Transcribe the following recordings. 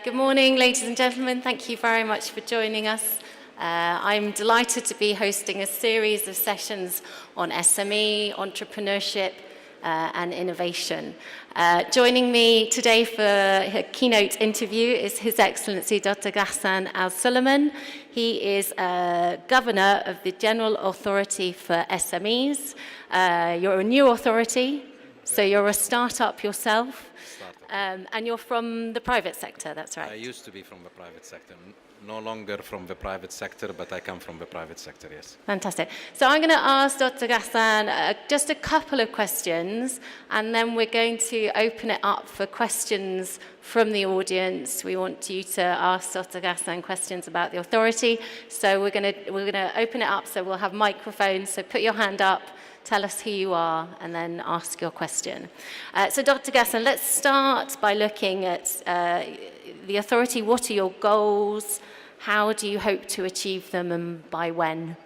Good morning, ladies and gentlemen. Thank you very much for joining us. I'm delighted to be hosting a series of sessions on SME, entrepreneurship, and innovation. Joining me today for a keynote interview is His Excellency Dr. Ghassan Al Sulaiman. He is Governor of the General Authority for SMEs. You're a new authority, so you're a startup yourself. And you're from the private sector, that's right? I used to be from the private sector. No longer from the private sector, but I come from the private sector, yes. Fantastic. So I'm going to ask Dr. Ghassan just a couple of questions, and then we're going to open it up for questions from the audience. We want you to ask Dr. Ghassan questions about the authority. So we're going to open it up, so we'll have microphones. So put your hand up. Tell us who you are, and then ask your question. So Dr. Ghassan, let's start by looking at the authority. What are your goals? How do you hope to achieve them, and by when?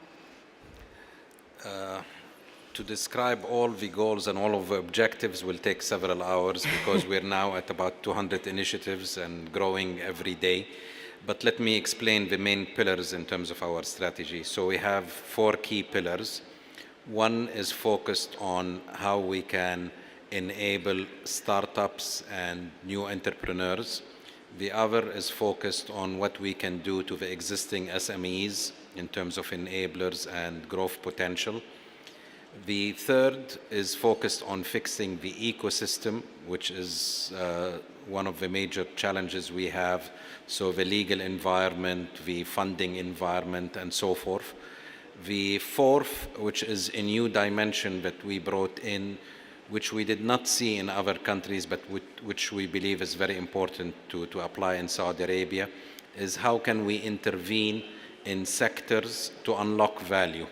To describe all the goals and all of the objectives will take several hours because we're now at about 200 initiatives and growing every day. But let me explain the main pillars in terms of our strategy. So we have 4 key pillars. One is focused on how we can enable startups and new entrepreneurs. The other is focused on what we can do to the existing SMEs in terms of enablers and growth potential. The third is focused on fixing the ecosystem, which is one of the major challenges we have. So the legal environment, the funding environment, and so forth. The fourth, which is a new dimension that we brought in, which we did not see in other countries, but which we believe is very important to apply in Saudi Arabia, is how can we intervene in sectors to unlock value.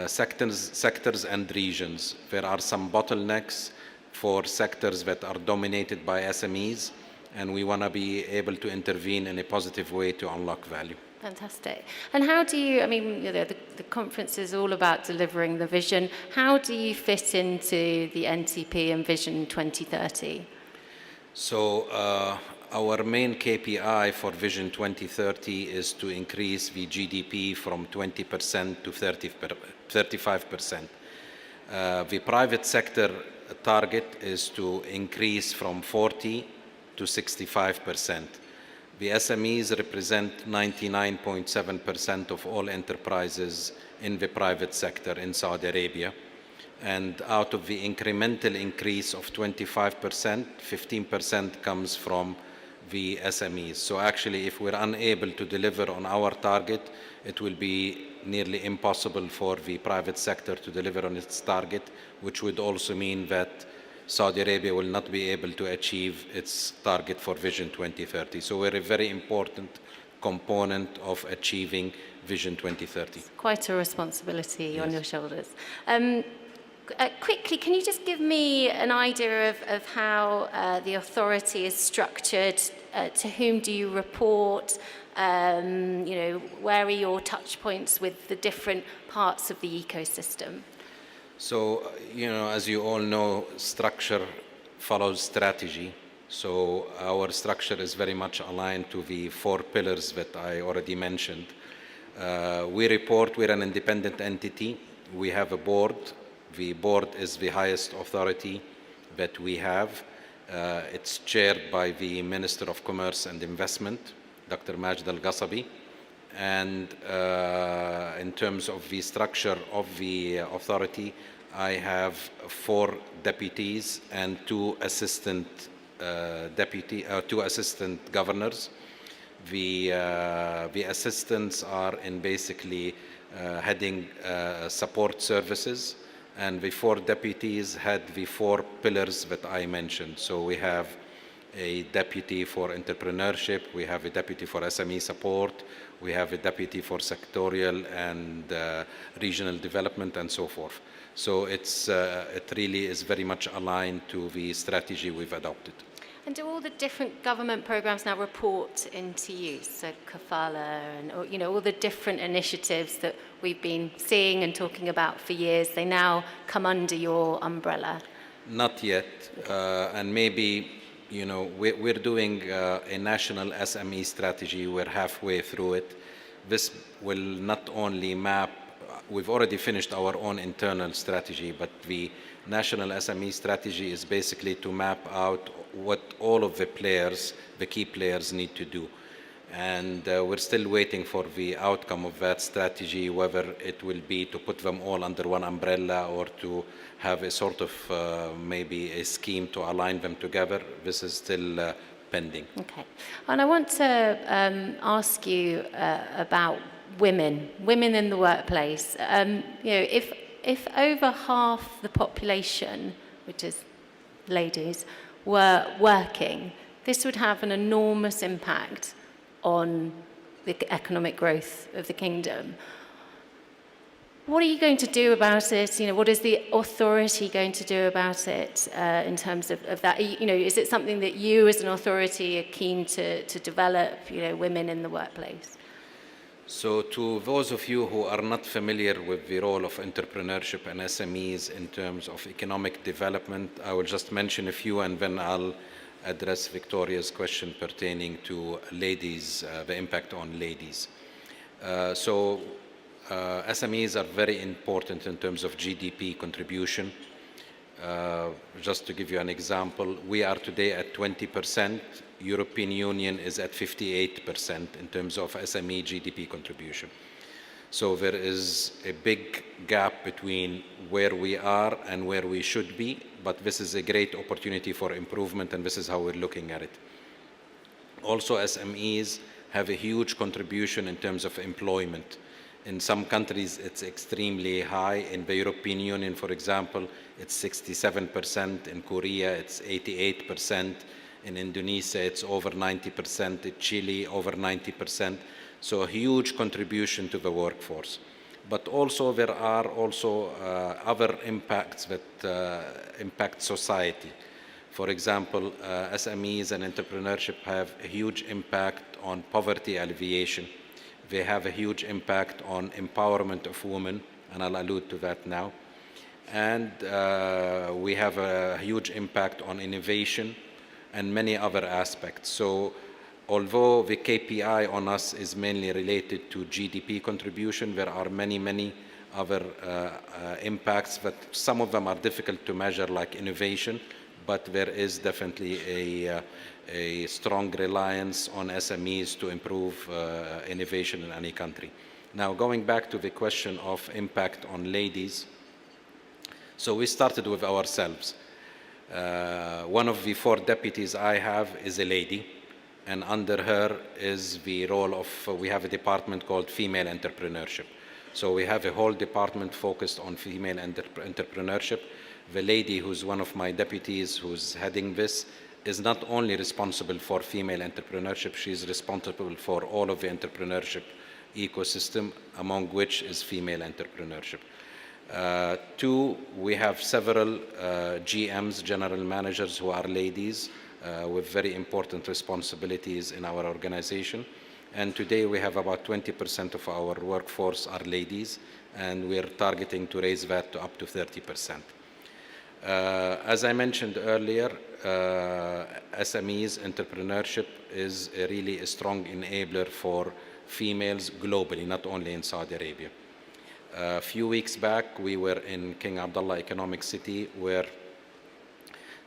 Sectors and regions. There are some bottlenecks for sectors that are dominated by SMEs, and we want to be able to intervene in a positive way to unlock value. Fantastic. And how do you, I mean, you know, the conference is all about delivering the vision. How do you fit into the NTP and Vision 2030? So our main KPI for Vision 2030 is to increase the GDP from 20% to 35%. The private sector target is to increase from 40 to 65%. The SMEs represent 99.7% of all enterprises in the private sector in Saudi Arabia. And out of the incremental increase of 25%, 15% comes from the SMEs. So actually, if we're unable to deliver on our target, it will be nearly impossible for the private sector to deliver on its target, which would also mean that Saudi Arabia will not be able to achieve its target for Vision 2030. So we're a very important component of achieving Vision 2030. It's quite a responsibility Yes. on your shoulders. Quickly, can you just give me an idea of how the authority is structured? To whom do you report? You know, where are your touch points with the different parts of the ecosystem? So, you know, as you all know, structure follows strategy. So our structure is very much aligned to the 4 pillars that I already mentioned. We're an independent entity. We have a board. The board is the highest authority that we have. It's chaired by the Minister of Commerce and Investment, Dr. Majd Al-Ghasabi. And in terms of the structure of the authority, I have 4 deputies and 2 assistant governors. The assistants are in basically heading support services, and the 4 deputies had the 4 pillars that I mentioned. So we have a deputy for entrepreneurship, we have a deputy for SME support, we have a deputy for sectorial and regional development, and so forth. So it really is very much aligned to the strategy we've adopted. And do all the different government programs now report into you? So Kafala and, you know, all the different initiatives that we've been seeing and talking about for years, they now come under your umbrella? Not yet, and maybe you know, we're doing a national SME strategy. We're halfway through it. This will not only map, we've already finished our own internal strategy, but the national SME strategy is basically to map out what all of the players, the key players, need to do. And we're still waiting for the outcome of that strategy, whether it will be to put them all under one umbrella or to have a sort of maybe a scheme to align them together. This is still pending. Okay. And I want to ask you about women in the workplace. You know, if over half the population, which is ladies, were working, this would have an enormous impact on the economic growth of the kingdom. What are you going to do about it? You know, what is the authority going to do about it in terms of that? You know, is it something that you as an authority are keen to develop, you know, women in the workplace? So to those of you who are not familiar with the role of entrepreneurship and SMEs in terms of economic development, I will just mention a few and then I'll address Victoria's question pertaining to ladies, the impact on ladies. SMEs are very important in terms of GDP contribution. Just to give you an example, we are today at 20%. European Union is at 58% in terms of SME GDP contribution. So there is a big gap between where we are and where we should be, but this is a great opportunity for improvement, and this is how we're looking at it. Also, SMEs have a huge contribution in terms of employment. In some countries, it's extremely high. In the European Union, for example, it's 67%. In Korea, it's 88%. In Indonesia, it's over 90%. In Chile, over 90%. So a huge contribution to the workforce. But also there are also other impacts that impact society. For example, SMEs and entrepreneurship have a huge impact on poverty alleviation. They have a huge impact on empowerment of women, and I'll allude to that now. And we have a huge impact on innovation and many other aspects. So although the KPI on us is mainly related to GDP contribution, there are many other impacts that some of them are difficult to measure, like innovation, but there is definitely a strong reliance on SMEs to improve innovation in any country. Now, going back to the question of impact on ladies, so we started with ourselves. One of the 4 deputies I have is a lady, and under her is the role of, we have a department called female entrepreneurship. So we have a whole department focused on female entrepreneurship. The lady who's one of my deputies who's heading this is not only responsible for female entrepreneurship, she's responsible for all of the entrepreneurship ecosystem, among which is female entrepreneurship. 2, we have several GMs, general managers, who are ladies with very important responsibilities in our organization. And today we have about 20% of our workforce are ladies, and we're targeting to raise that to up to 30%. As I mentioned earlier, SMEs, entrepreneurship is really a strong enabler for females globally, not only in Saudi Arabia. A few weeks back, we were in King Abdullah Economic City, where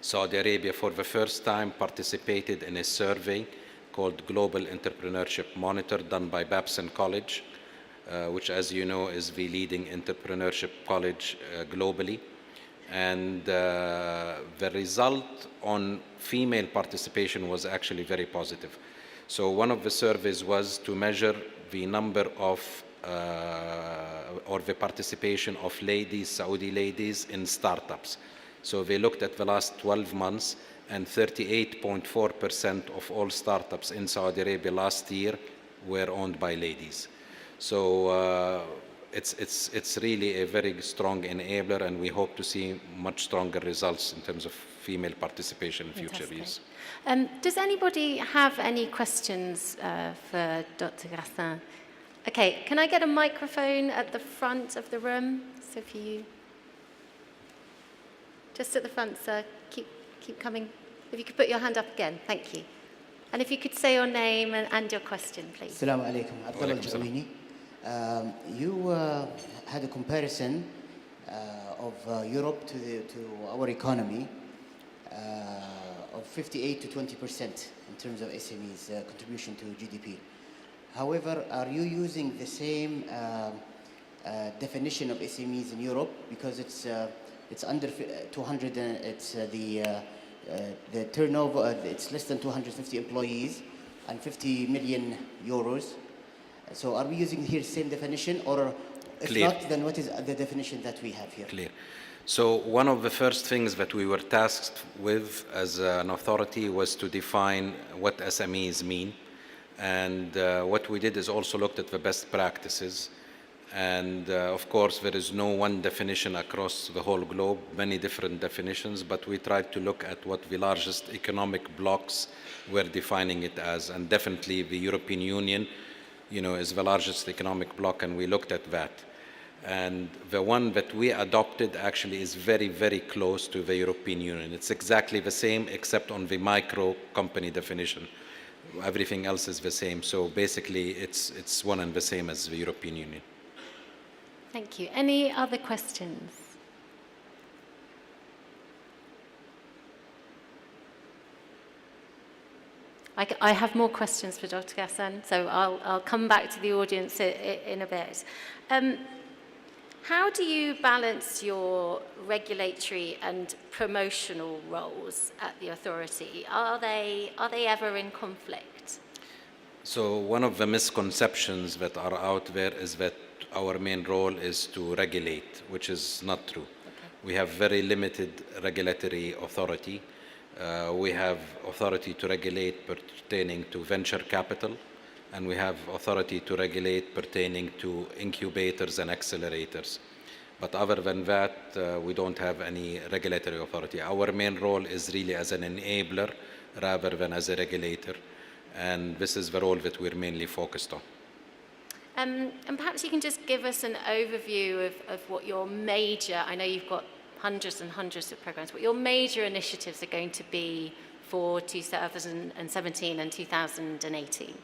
Saudi Arabia, for the first time, participated in a survey called Global Entrepreneurship Monitor, done by Babson College, which, as you know, is the leading entrepreneurship college globally. And the result on female participation was actually very positive. So one of the surveys was to measure the number of or the participation of ladies, Saudi ladies, in startups. So they looked at the last 12 months, and 38.4% of all startups in Saudi Arabia last year were owned by ladies. So it's really a very strong enabler, and we hope to see much stronger results in terms of female participation in future years. Does anybody have any questions for Dr. Ghassan? Okay, can I get a microphone at the front of the room? So for you. Just at the front, sir. Keep coming. If you could put your hand up again, thank you. And if you could say your name and your question, please. Assalamu alaikum. Abdullah Al-Jawini. You had a comparison of Europe to our economy of 58 to 20% in terms of SMEs contribution to GDP. However, are you using the same definition of SMEs in Europe, because it's under 200? It's the turnover. It's less than 250 employees and 50 million euros. So, are we using here the same definition, or if Clear. not, then what is the definition that we have here? Clear. So one of the first things that we were tasked with as an authority was to define what SMEs mean. And what we did is also looked at the best practices. And of course, there is no one definition across the whole globe, many different definitions, but we tried to look at what the largest economic blocks were defining it as. And definitely the European Union, is the largest economic bloc, and we looked at that. And the one that we adopted actually is very, very close to the European Union. It's exactly the same except on the micro company definition. Everything else is the same. So basically, it's one and the same as the European Union. Thank you. Any other questions? I have more questions for Dr. Ghassan, so I'll come back to the audience in a bit. How do you balance your regulatory and promotional roles at the authority? Are they ever in conflict? So one of the misconceptions that are out there is that our main role is to regulate, which is not true. Okay. We have very limited regulatory authority. We have authority to regulate pertaining to venture capital, and we have authority to regulate pertaining to incubators and accelerators. But other than that, we don't have any regulatory authority. Our main role is really as an enabler rather than as a regulator, and this is the role that we're mainly focused on. And perhaps you can just give us an overview of what your major, I know you've got hundreds and hundreds of programs, what your major initiatives are going to be for 2017 and 2018.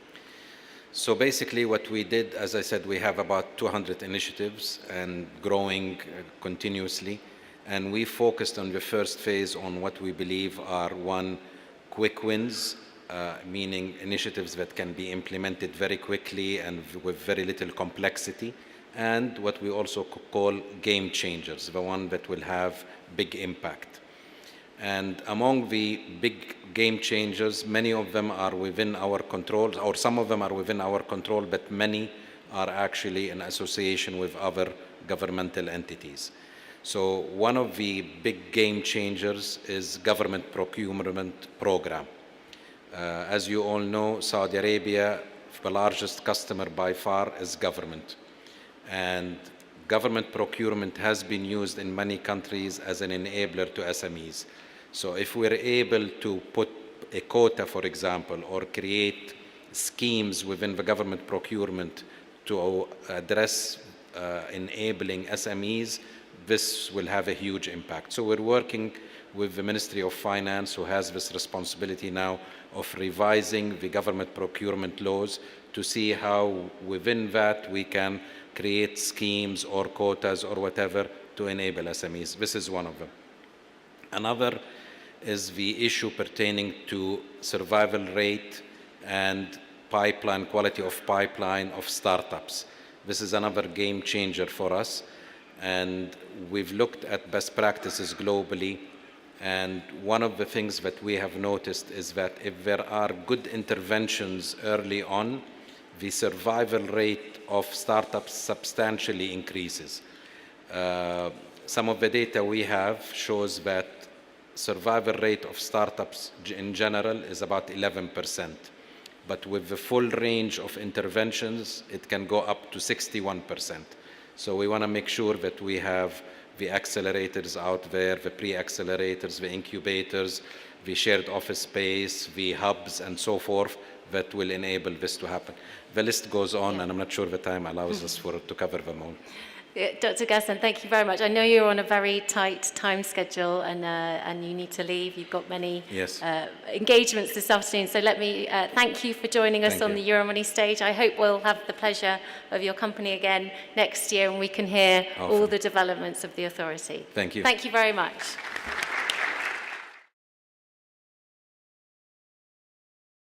So basically what we did, as I said, we have about 200 initiatives and growing continuously. And we focused on the first phase on what we believe are quick wins, meaning initiatives that can be implemented very quickly and with very little complexity, and what we also call game changers, the one that will have big impact. And among the big game changers, many of them are within our control, or some of them are within our control, but many are actually in association with other governmental entities. So one of the big game changers is government procurement program. As you all know, Saudi Arabia, the largest customer by far, is government. And government procurement has been used in many countries as an enabler to SMEs. So if we're able to put a quota, for example, or create schemes within the government procurement to address enabling SMEs, this will have a huge impact. So we're working with the Ministry of Finance, who has this responsibility now of revising the government procurement laws to see how within that we can create schemes or quotas or whatever to enable SMEs. This is one of them. Another is the issue pertaining to survival rate and quality of pipeline of startups. This is another game changer for us. And we've looked at best practices globally. And one of the things that we have noticed is that if there are good interventions early on, the survival rate of startups substantially increases. Some of the data we have shows that survival rate of startups in general is about 11%. But with the full range of interventions, it can go up to 61%. So we want to make sure that we have the accelerators out there, the pre-accelerators, the incubators, the shared office space, the hubs, and so forth, that will enable this to happen. The list goes on, and I'm not sure the time allows us to cover them all. Dr. Ghassan, thank you very much. I know you're on a very tight time schedule and you need to leave. You've got many Yes. engagements this afternoon. So let me thank you for joining us on the Euromoney stage. I hope we'll have the pleasure of your company again next year and we can hear all the developments of the authority. Thank you. Thank you very much.